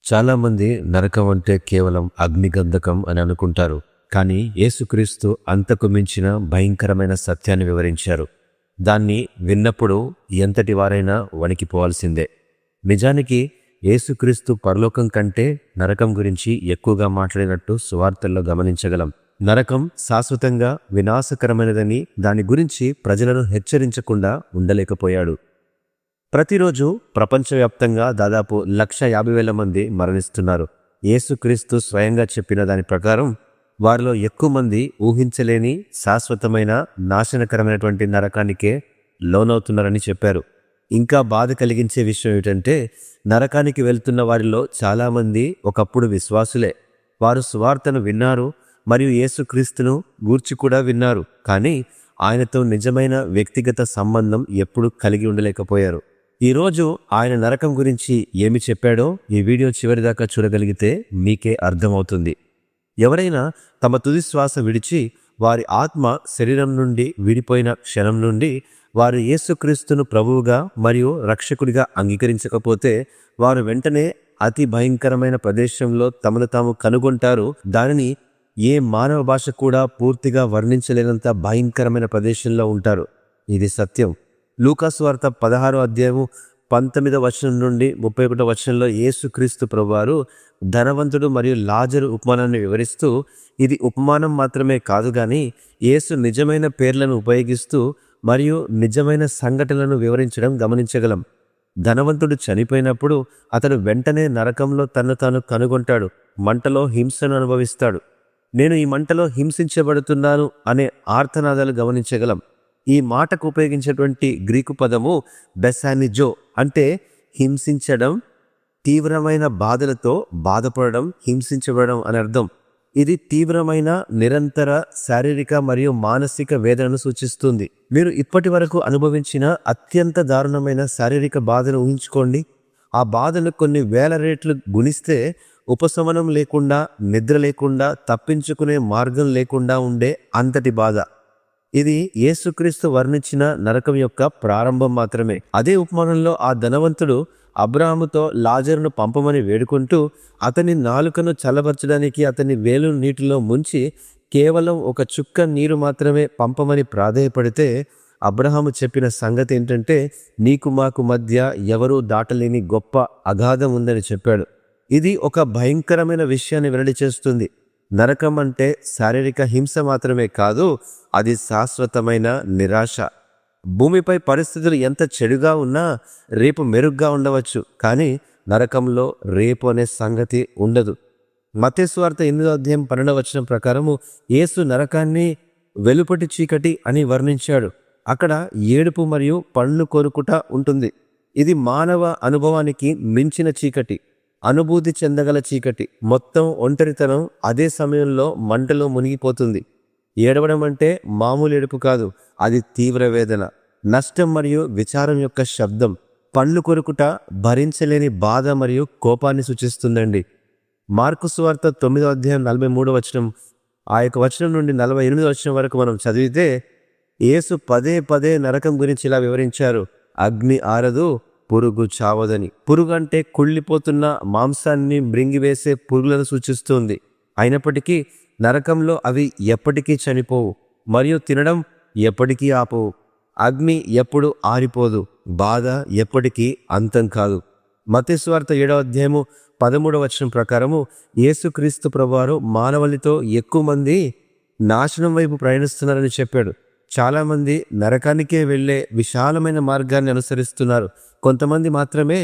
చాలామంది నరకం అంటే కేవలం అగ్నిగంధకం అని అనుకుంటారు. కానీ యేసుక్రీస్తు అంతకు మించిన భయంకరమైన సత్యాన్ని వివరించారు. దాన్ని విన్నప్పుడు ఎంతటి వారైనా వణికిపోవాల్సిందే. నిజానికి యేసుక్రీస్తు పరలోకం కంటే నరకం గురించి ఎక్కువగా మాట్లాడినట్టు సువార్తల్లో గమనించగలం. నరకం శాశ్వతంగా వినాశకరమైనదని, దాని గురించి ప్రజలను హెచ్చరించకుండా ఉండలేకపోయాడు. ప్రతిరోజు ప్రపంచవ్యాప్తంగా దాదాపు 1,50,000 మంది మరణిస్తున్నారు. యేసుక్రీస్తు స్వయంగా చెప్పిన దాని ప్రకారం వారిలో ఎక్కువ మంది ఊహించలేని శాశ్వతమైన నాశనకరమైనటువంటి నరకానికే లోనవుతున్నారని చెప్పారు. ఇంకా బాధ కలిగించే విషయం ఏమిటంటే, నరకానికి వెళ్తున్న వారిలో చాలామంది ఒకప్పుడు విశ్వాసులే. వారు సువార్తను విన్నారు మరియు యేసుక్రీస్తును గూర్చి కూడా విన్నారు. కానీ ఆయనతో నిజమైన వ్యక్తిగత సంబంధం ఎప్పుడూ కలిగి ఉండలేకపోయారు. ఈరోజు ఆయన నరకం గురించి ఏమి చెప్పాడో ఈ వీడియో చివరిదాకా చూడగలిగితే మీకే అర్థమవుతుంది. ఎవరైనా తమ తుది శ్వాస విడిచి వారి ఆత్మ శరీరం నుండి విడిపోయిన క్షణం నుండి వారు యేసుక్రీస్తును ప్రభువుగా మరియు రక్షకుడిగా అంగీకరించకపోతే వారు వెంటనే అతి భయంకరమైన ప్రదేశంలో తమను తాము కనుగొంటారు. దానిని ఏ మానవ భాష కూడా పూర్తిగా వర్ణించలేనంత భయంకరమైన ప్రదేశంలో ఉంటారు. ఇది సత్యం. లూకాసు వార్త 16వ అధ్యాయము 19వ వచనం నుండి 31వ వచనంలో యేసుక్రీస్తు ప్రభువారు ధనవంతుడు మరియు లాజరు ఉపమానాన్ని వివరిస్తూ, ఇది ఉపమానం మాత్రమే కాదు గాని యేసు నిజమైన పేర్లను ఉపయోగిస్తూ మరియు నిజమైన సంఘటనలను వివరించడం గమనించగలం. ధనవంతుడు చనిపోయినప్పుడు అతడు వెంటనే నరకంలో తన్ను తాను కనుగొంటాడు. మంటలో హింసను అనుభవిస్తాడు. నేను ఈ మంటలో హింసించబడుతున్నాను అనే ఆర్తనాదాలు గమనించగలం. ఈ మాటకు ఉపయోగించేటువంటి గ్రీకు పదము బెసానిజో, అంటే హింసించడం, తీవ్రమైన బాధలతో బాధపడడం, హింసించబడడం అని అర్థం. ఇది తీవ్రమైన నిరంతర శారీరక మరియు మానసిక వేదనను సూచిస్తుంది. మీరు ఇప్పటి వరకు అనుభవించిన అత్యంత దారుణమైన శారీరక బాధను ఊహించుకోండి. ఆ బాధను కొన్ని వేల రెట్లు గుణిస్తే ఉపశమనం లేకుండా, నిద్ర లేకుండా, తప్పించుకునే మార్గం లేకుండా ఉండే అంతటి బాధ. ఇది యేసుక్రీస్తు వర్ణించిన నరకం యొక్క ప్రారంభం మాత్రమే. అదే ఉపమానంలో ఆ ధనవంతుడు అబ్రాహాముతో లాజరును పంపమని వేడుకుంటూ అతని నాలుకను చల్లబరచడానికి అతని వేలు నీటిలో ముంచి కేవలం ఒక చుక్క నీరు మాత్రమే పంపమని ప్రాధేయపడితే అబ్రహాము చెప్పిన సంగతి ఏంటంటే, నీకు మాకు మధ్య ఎవరూ దాటలేని గొప్ప అగాధం ఉందని చెప్పాడు. ఇది ఒక భయంకరమైన విషయాన్ని వెల్లడి చేస్తుంది. నరకం అంటే శారీరక హింస మాత్రమే కాదు, అది శాశ్వతమైన నిరాశ. భూమిపై పరిస్థితులు ఎంత చెడుగా ఉన్నా రేపు మెరుగ్గా ఉండవచ్చు, కానీ నరకంలో రేపు అనే సంగతి ఉండదు. మత్తయి సువార్త 8వ అధ్యాయం 12వ వచనం ప్రకారము యేసు నరకాన్ని వెలుపటి చీకటి అని వర్ణించాడు. అక్కడ ఏడుపు మరియు పండ్లు కొరుకుట ఉంటుంది. ఇది మానవ అనుభవానికి మించిన చీకటి, అనుభూతి చెందగల చీకటి. మొత్తం ఒంటరితనం అదే సమయంలో మంటలో మునిగిపోతుంది. ఏడవడం అంటే మామూలు ఏడుపు కాదు, అది తీవ్ర వేదన, నష్టం మరియు విచారం యొక్క శబ్దం. పండ్లు కొరుకుట భరించలేని బాధ మరియు కోపాన్ని సూచిస్తుందండి. మార్కు సువార్త 9వ అధ్యాయం 43వ వచనం, ఆ యొక్క వచనం నుండి 48వ వచనం వరకు మనం చదివితే యేసు పదే పదే నరకం గురించి ఇలా వివరించారు. అగ్ని ఆరదు, పురుగు చావదని. పురుగు అంటే కుళ్ళిపోతున్న మాంసాన్ని మృంగివేసే పురుగులను సూచిస్తుంది. అయినప్పటికీ నరకంలో అవి ఎప్పటికీ చనిపోవు మరియు తినడం ఎప్పటికీ ఆపవు. అగ్ని ఎప్పుడు ఆరిపోదు, బాధ ఎప్పటికీ అంతం కాదు. మత్తయి సువార్త 7వ అధ్యాయము 13వ వచనం ప్రకారము యేసుక్రీస్తు ప్రభువారు మానవాళితో ఎక్కువ మంది నాశనం వైపు ప్రయాణిస్తున్నారని చెప్పాడు. చాలామంది నరకానికే వెళ్లే విశాలమైన మార్గాన్ని అనుసరిస్తున్నారు. కొంతమంది మాత్రమే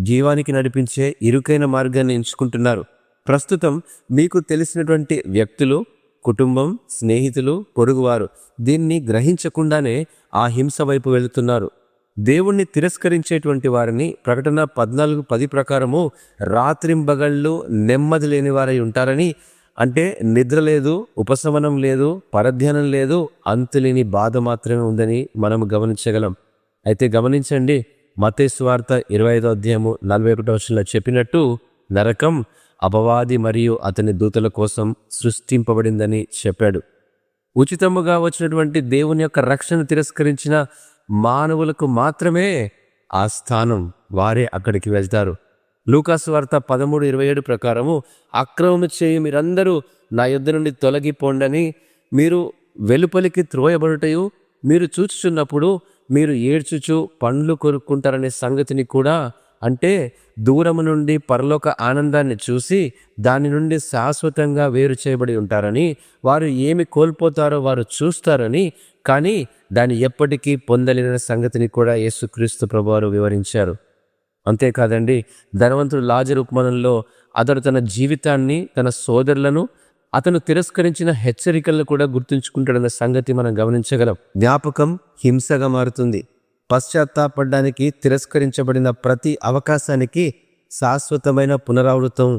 జీవానికి నడిపించే ఇరుకైన మార్గాన్ని ఎంచుకుంటున్నారు. ప్రస్తుతం మీకు తెలిసినటువంటి వ్యక్తులు, కుటుంబం, స్నేహితులు, పొరుగువారు దీన్ని గ్రహించకుండానే ఆ హింస వైపు వెళుతున్నారు. దేవుణ్ణి తిరస్కరించేటువంటి వారిని ప్రకటన 14:10 ప్రకారము రాత్రింబగళ్ళు నెమ్మది లేని వారై ఉంటారని, అంటే నిద్ర లేదు, ఉపశమనం లేదు, పరధ్యానం లేదు, అంతులేని బాధ మాత్రమే ఉందని మనం గమనించగలం. అయితే గమనించండి, మత్తయి సువార్త 25వ అధ్యాయము 41వ వచనంలో చెప్పినట్టు నరకం అపవాది మరియు అతని దూతల కోసం సృష్టింపబడిందని చెప్పాడు. ఉచితముగా వచ్చినటువంటి దేవుని యొక్క రక్షణ తిరస్కరించిన మానవులకు మాత్రమే ఆ స్థానం, వారే అక్కడికి వెళ్తారు. లూకాసు వార్త 13:27 ప్రకారము, అక్రమము చేయు మీరందరూ నా యొద్ద నుండి తొలగిపోండని మీరు వెలుపలికి త్రోయబడుటయు మీరు చూచుచున్నప్పుడు మీరు ఏడ్చుచు పండ్లు కొరుక్కుంటారనే సంగతిని కూడా, అంటే దూరము నుండి పరలోక ఆనందాన్ని చూసి దాని నుండి శాశ్వతంగా వేరు చేయబడి ఉంటారని, వారు ఏమి కోల్పోతారో వారు చూస్తారని, కానీ దాన్ని ఎప్పటికీ పొందలేని సంగతిని కూడా యేసుక్రీస్తు ప్రభువారు వివరించారు. అంతేకాదండి, ధనవంతుడు లాజరు ఉపమానంలో అతడు తన జీవితాన్ని, తన సోదరులను, అతను తిరస్కరించిన హెచ్చరికలను కూడా గుర్తుంచుకుంటాడన్న సంగతి మనం గమనించగలం. జ్ఞాపకం హింసగా మారుతుంది. పశ్చాత్తాపడడానికి తిరస్కరించబడిన ప్రతి అవకాశానికి శాశ్వతమైన పునరావృతం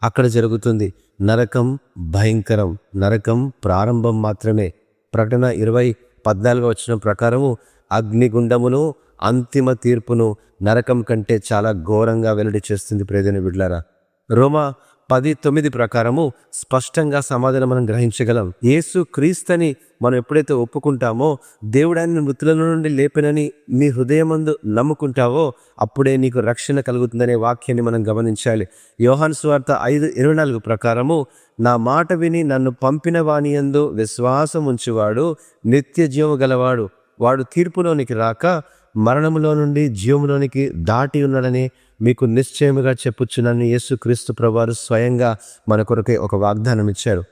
అక్కడ జరుగుతుంది. నరకం భయంకరం, నరకం ప్రారంభం మాత్రమే. ప్రకటన 20:14 ప్రకారము అగ్నిగుండమును, అంతిమ తీర్పును నరకం కంటే చాలా ఘోరంగా వెల్లడి చేస్తుంది. ప్రియమైన బిడ్డలారా, రోమా 10:9 ప్రకారము స్పష్టంగా సమాధానం మనం గ్రహించగలం. యేసు క్రీస్తుని మనం ఎప్పుడైతే ఒప్పుకుంటామో, దేవుడు ఆయనను మృతుల నుండి లేపినని నీ హృదయమందు నమ్ముకుంటావో అప్పుడే నీకు రక్షణ కలుగుతుందనే వాక్యాన్ని మనం గమనించాలి. యోహాను సువార్త 5:24 ప్రకారము, నా మాట విని నన్ను పంపిన వాని యందు విశ్వాసం ఉంచువాడు నిత్య జీవము గలవాడు, వాడు తీర్పులోనికి రాక మరణములో నుండి జీవములోనికి దాటి ఉన్నాడని మీకు నిశ్చయముగా చెప్పుచున్నాను. యేసుక్రీస్తు ప్రభువారు స్వయంగా మన కొరకే ఒక వాగ్దానం ఇచ్చారు.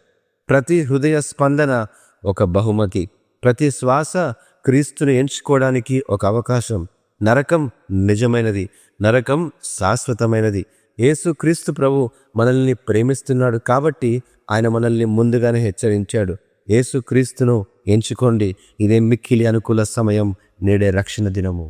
ప్రతి హృదయ స్పందన ఒక బహుమతి, ప్రతి శ్వాస క్రీస్తుని ఎంచుకోవడానికి ఒక అవకాశం. నరకం నిజమైనది, నరకం శాశ్వతమైనది. యేసుక్రీస్తు ప్రభు మనల్ని ప్రేమిస్తున్నాడు కాబట్టి ఆయన మనల్ని ముందుగానే హెచ్చరించాడు. యేసుక్రీస్తును ఎంచుకోండి, ఇదే మిక్కిలి అనుకూల సమయం, నేడే రక్షణ దినము.